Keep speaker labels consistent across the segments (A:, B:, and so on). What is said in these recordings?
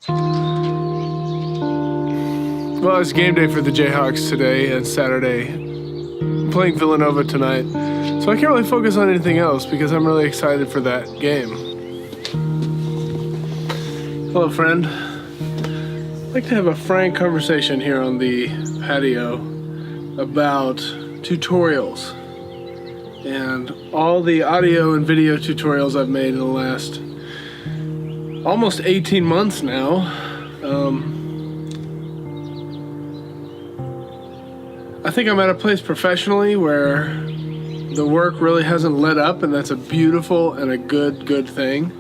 A: Well, it's game day for the Jayhawks today and Saturday. I'm playing Villanova tonight, so I can't really focus on anything else because I'm really excited for that game. Hello, friend. I'd like to have a frank conversation here on the patio about tutorials and all the audio and video tutorials I've made in the last almost 18 months now. I think I'm at a place professionally where the work really hasn't let up, and that's a beautiful and a good thing.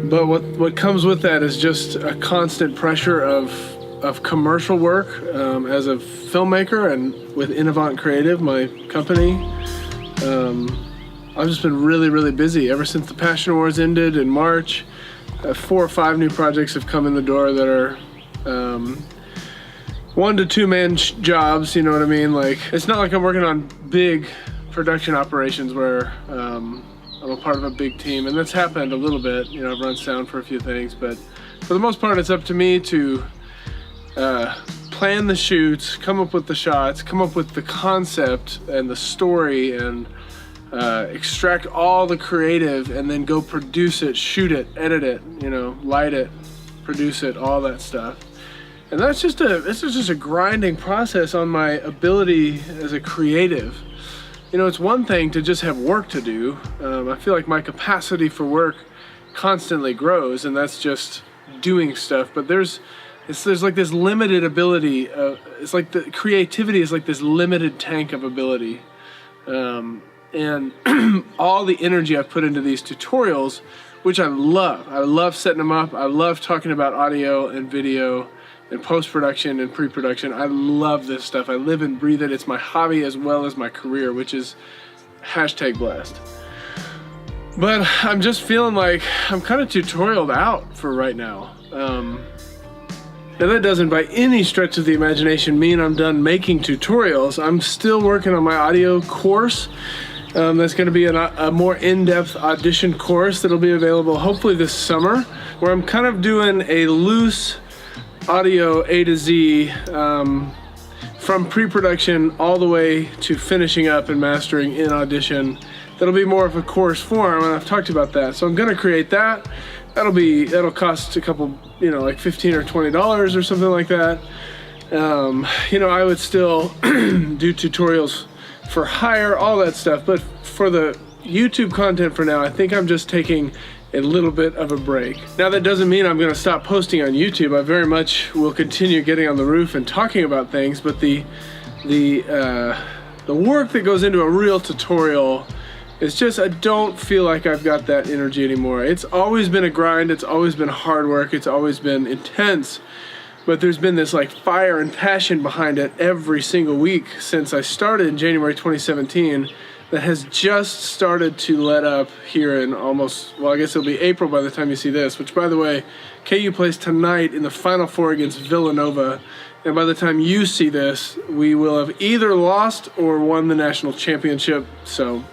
A: But what comes with that is just a constant pressure of commercial work as a filmmaker and with Innovant Creative, my company. I've just been really busy ever since the Passion Awards ended in March. 4 or 5 new projects have come in the door that are 1 to 2 man jobs, you know what I mean? Like, it's not like I'm working on big production operations where I'm a part of a big team, and that's happened a little bit. You know, I've run sound for a few things, but for the most part, it's up to me to plan the shoots, come up with the shots, come up with the concept and the story, and extract all the creative, and then go produce it, shoot it, edit it, you know, light it, produce it, all that stuff. And this is just a grinding process on my ability as a creative. You know, it's one thing to just have work to do. I feel like my capacity for work constantly grows, and that's just doing stuff. But there's like this limited ability. It's like the creativity is like this limited tank of ability. And all the energy I've put into these tutorials, which I love setting them up. I love talking about audio and video and post-production and pre-production. I love this stuff. I live and breathe it. It's my hobby as well as my career, which is #blessed. But I'm just feeling like I'm kind of tutorialed out for right now. Now that doesn't by any stretch of the imagination mean I'm done making tutorials. I'm still working on my audio course. That's going to be a more in-depth audition course that'll be available hopefully this summer, where I'm kind of doing a loose audio A to Z from pre-production all the way to finishing up and mastering in Audition. That'll be more of a course form, and I've talked about that. So I'm gonna create that. That'll cost a couple, you know, like $15 or $20 or something like that. You know, I would still do tutorials for hire, all that stuff. But for the YouTube content for now, I think I'm just taking a little bit of a break. Now that doesn't mean I'm gonna stop posting on YouTube. I very much will continue getting on the roof and talking about things, but the work that goes into a real tutorial is just, I don't feel like I've got that energy anymore. It's always been a grind, it's always been hard work, it's always been intense, but there's been this like fire and passion behind it every single week since I started in January 2017. That has just started to let up here in almost, well, I guess it'll be April by the time you see this, which, by the way, KU plays tonight in the Final Four against Villanova, and by the time you see this, we will have either lost or won the national championship, so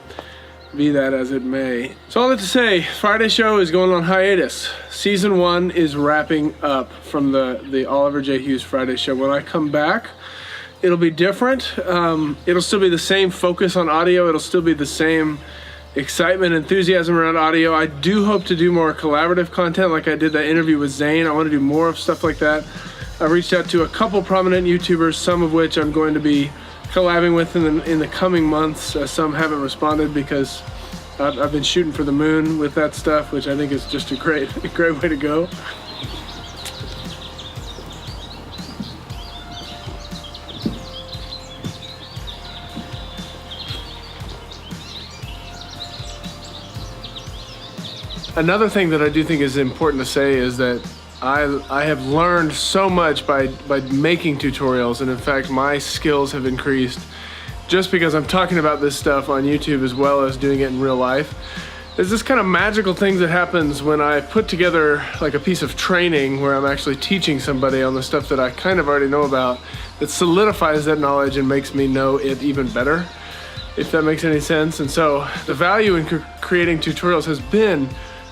A: be that as it may. So all that to say, Friday show is going on hiatus. Season 1 is wrapping up from the Oliver J. Hughes Friday show. When I come back, it'll be different. It'll still be the same focus on audio. It'll still be the same excitement, enthusiasm around audio. I do hope to do more collaborative content like I did that interview with Zane. I want to do more of stuff like that. I've reached out to a couple prominent YouTubers, some of which I'm going to be collabing with in the coming months. Some haven't responded because I've been shooting for the moon with that stuff, which I think is just a great way to go. Another thing that I do think is important to say is that I have learned so much by making tutorials, and in fact my skills have increased just because I'm talking about this stuff on YouTube as well as doing it in real life. There's this kind of magical thing that happens when I put together like a piece of training where I'm actually teaching somebody on the stuff that I kind of already know about, that solidifies that knowledge and makes me know it even better, if that makes any sense. And so the value in creating tutorials has been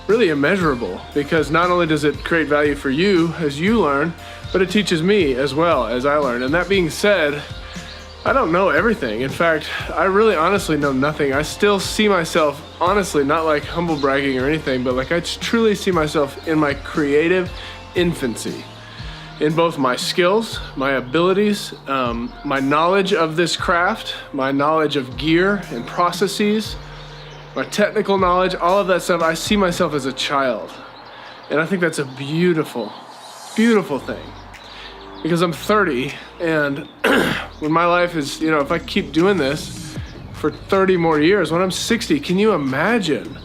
A: really immeasurable, because not only does it create value for you as you learn, but it teaches me as well as I learn. And that being said, I don't know everything. In fact, I really honestly know nothing. I still see myself, honestly, not like humble bragging or anything, but like I truly see myself in my creative infancy, in both my skills, my abilities, my knowledge of this craft, my knowledge of gear and processes, my technical knowledge, all of that stuff. I see myself as a child. And I think that's a beautiful, beautiful thing. Because I'm 30, and when my life is, if I keep doing this for 30 more years, when I'm 60, can you imagine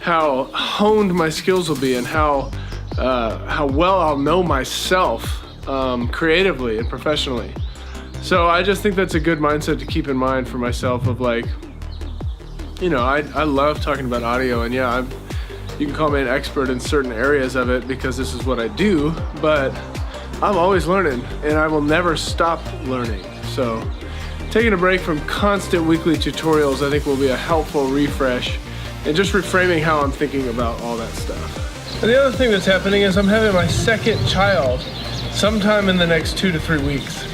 A: how honed my skills will be and how well I'll know myself creatively and professionally? So I just think that's a good mindset to keep in mind for myself of like, I love talking about audio, and yeah, you can call me an expert in certain areas of it because this is what I do, but I'm always learning, and I will never stop learning. So taking a break from constant weekly tutorials, I think, will be a helpful refresh and just reframing how I'm thinking about all that stuff. And the other thing that's happening is I'm having my second child sometime in the next 2 to 3 weeks.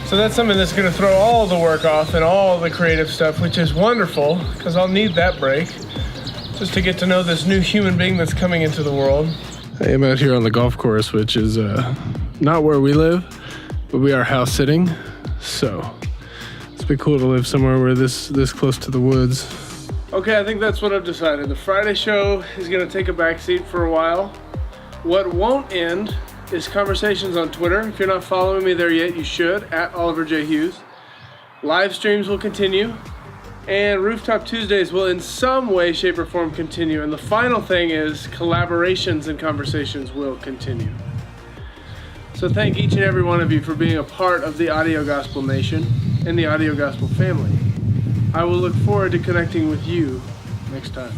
A: So that's something that's going to throw all the work off and all the creative stuff, which is wonderful because I'll need that break just to get to know this new human being that's coming into the world. I am out here on the golf course, which is not where we live, but we are house sitting. So it's been cool to live somewhere where this close to the woods. Okay, I think that's what I've decided. The Friday show is going to take a backseat for a while. What won't end is conversations on Twitter. If you're not following me there yet, you should, at Oliver J. Hughes. Live streams will continue. And Rooftop Tuesdays will in some way, shape, or form continue. And the final thing is collaborations and conversations will continue. So thank each and every one of you for being a part of the Audio Gospel Nation and the Audio Gospel family. I will look forward to connecting with you next time.